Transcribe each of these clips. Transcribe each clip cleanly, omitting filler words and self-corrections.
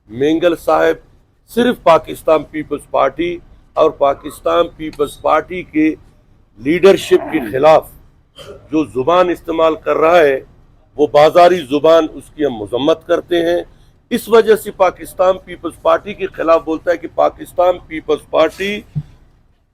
مینگل صاحب صرف Pakistan Peoples party اور پاکستان پیپلز پارٹی کے لیڈرشپ کے خلاف جو زبان استعمال کر رہا ہے وہ بازاری زبان، اس کی ہم مذمت کرتے ہیں۔ اس وجہ سے پاکستان پیپلز پارٹی کے خلاف بولتا ہے کہ پاکستان پیپلز پارٹی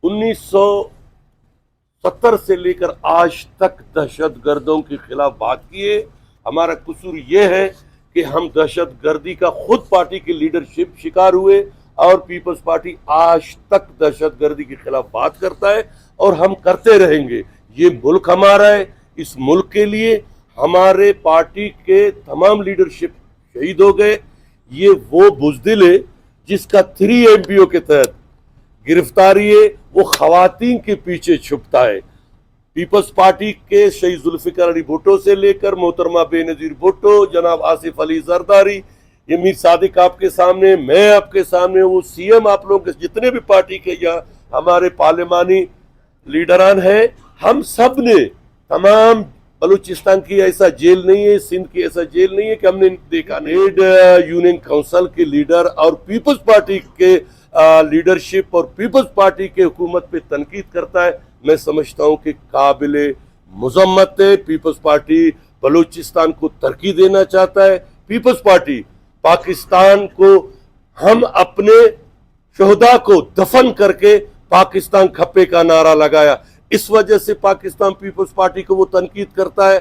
1970 سے لے کر آج تک دہشت گردوں کے خلاف بات کیے۔ ہمارا قصور یہ ہے کہ ہم دہشت گردی کا خود پارٹی کے لیڈرشپ شکار ہوئے، اور پیپلز پارٹی آج تک دہشت گردی کے خلاف بات کرتا ہے اور ہم کرتے رہیں گے۔ یہ ملک ہمارا ہے، اس ملک کے لیے ہمارے پارٹی کے تمام لیڈرشپ شہید ہو گئے۔ یہ وہ بزدل ہے جس کا 3 MPO کے تحت گرفتاری ہے، وہ خواتین کے پیچھے چھپتا ہے۔ پیپلز پارٹی کے شہید ذوالفقار علی بھٹو سے لے کر محترمہ بے نظیر بھٹو، جناب آصف علی زرداری، یہ میر صادق آپ کے سامنے، میں آپ کے سامنے، وہ CM آپ لوگوں کے جتنے بھی پارٹی کے یا ہمارے پارلیمانی لیڈران ہیں، ہم سب نے تمام بلوچستان کی ایسا جیل نہیں ہے، سندھ کی ایسا جیل نہیں ہے کہ ہم نے دیکھا نہیں۔ یونین کونسل کے لیڈر اور پیپلز پارٹی کے لیڈرشپ اور پیپلز پارٹی کے حکومت پہ تنقید کرتا ہے، میں سمجھتا ہوں کہ قابل مذمت ہے۔ پیپلز پارٹی بلوچستان کو ترقی دینا چاہتا ہے۔ پیپلز پارٹی پاکستان کو، ہم اپنے شہداء کو دفن کر کے پاکستان کھپے کا نعرہ لگایا، اس وجہ سے پاکستان پیپلز پارٹی کو وہ تنقید کرتا ہے۔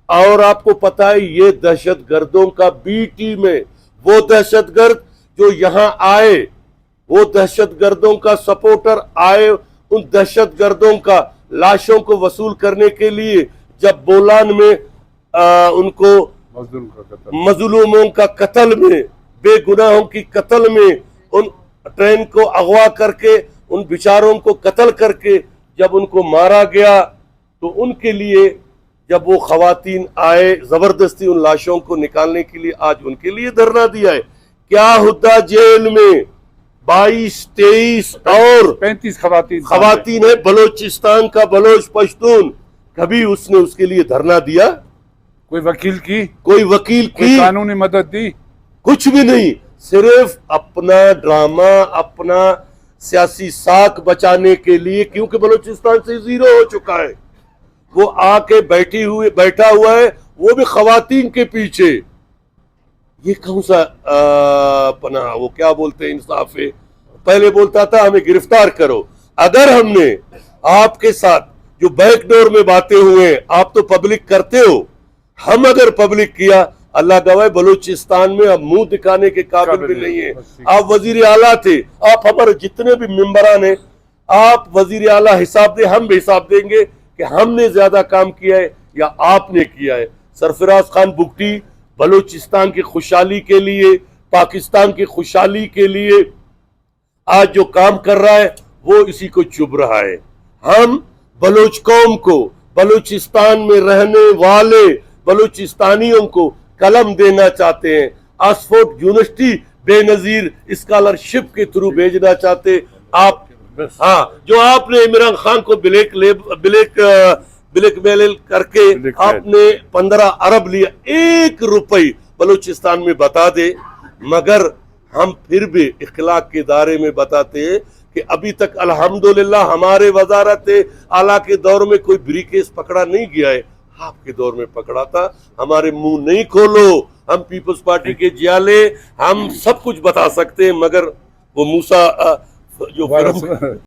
اور آپ کو پتا ہے یہ دہشت گردوں کا B ٹیم ہے، وہ دہشت گرد جو یہاں آئے، وہ دہشت گردوں کا سپورٹر آئے، ان دہشت گردوں کا لاشوں کو وصول کرنے کے لیے جب بولان میں ان کو مظلوموں کا قتل میں، بے گناہوں کی قتل میں، ان ٹرین کو اغوا کر کے ان بیچاروں کو قتل کر کے جب ان کو مارا گیا، تو ان کے لیے جب وہ خواتین آئے زبردستی ان لاشوں کو نکالنے کے لیے، آج ان کے لیے دھرنا دیا ہے۔ کیا ہدا جیل میں 22، 23 اور 35 خواتین ہیں، بلوچستان کا بلوچ پشتون، کبھی اس نے اس کے لیے دھرنا دیا؟ کوئی وکیل کی، کوئی وکیل کی قانونی مدد دی؟ کچھ بھی نہیں، صرف اپنا ڈرامہ، اپنا سیاسی ساکھ بچانے کے لیے، کیونکہ بلوچستان سے 0 ہو چکا ہے، وہ آ کے بیٹھا ہوا ہے، وہ بھی خواتین کے پیچھے۔ یہ کون سا اپنا وہ کیا بولتے ہیں انصاف ہے؟ پہلے بولتا تھا ہمیں گرفتار کرو۔ اگر ہم نے آپ کے ساتھ جو بیک ڈور میں باتیں ہوئے، آپ تو پبلک کرتے ہو، ہم اگر پبلک کیا، اللہ گواہ بلوچستان میں اب منہ دکھانے کے قابل بھی نہیں ہے۔ آپ وزیر اعلیٰ تھے، آپ ہمارے جتنے بھی ممبران ہیں، آپ وزیر اعلیٰ حساب دیں، ہم بھی حساب دیں گے کہ ہم نے زیادہ کام کیا ہے یا آپ نے کیا ہے۔ سرفراز خان بگٹی بلوچستان کی خوشحالی کے لیے، پاکستان کی خوشحالی کے لیے آج جو کام کر رہا ہے وہ اسی کو چبھ رہا ہے۔ ہم بلوچ قوم کو، بلوچستان میں رہنے والے بلوچستانیوں کو قلم دینا چاہتے ہیں، آکسفورڈ یونیورسٹی بے نظیر اسکالرشپ کے تھرو بھیجنا چاہتے۔ آپ جو آپ نے عمران خان کو بلیک میل کر کے آپ نے 15 ارب لیا، 1 روپے بلوچستان میں بتا دے، مگر ہم پھر بھی اخلاق کے دائرے میں بتاتے ہیں کہ ابھی تک الحمدللہ ہمارے وزارت اعلیٰ کے دور میں کوئی بری کیس پکڑا نہیں گیا ہے، آپ کے دور میں پکڑا تھا۔ ہمارے منہ نہیں کھولو، ہم پیپلز پارٹی کے جیالے، ہم سب کچھ بتا سکتے ہیں، مگر وہ موسیٰ جو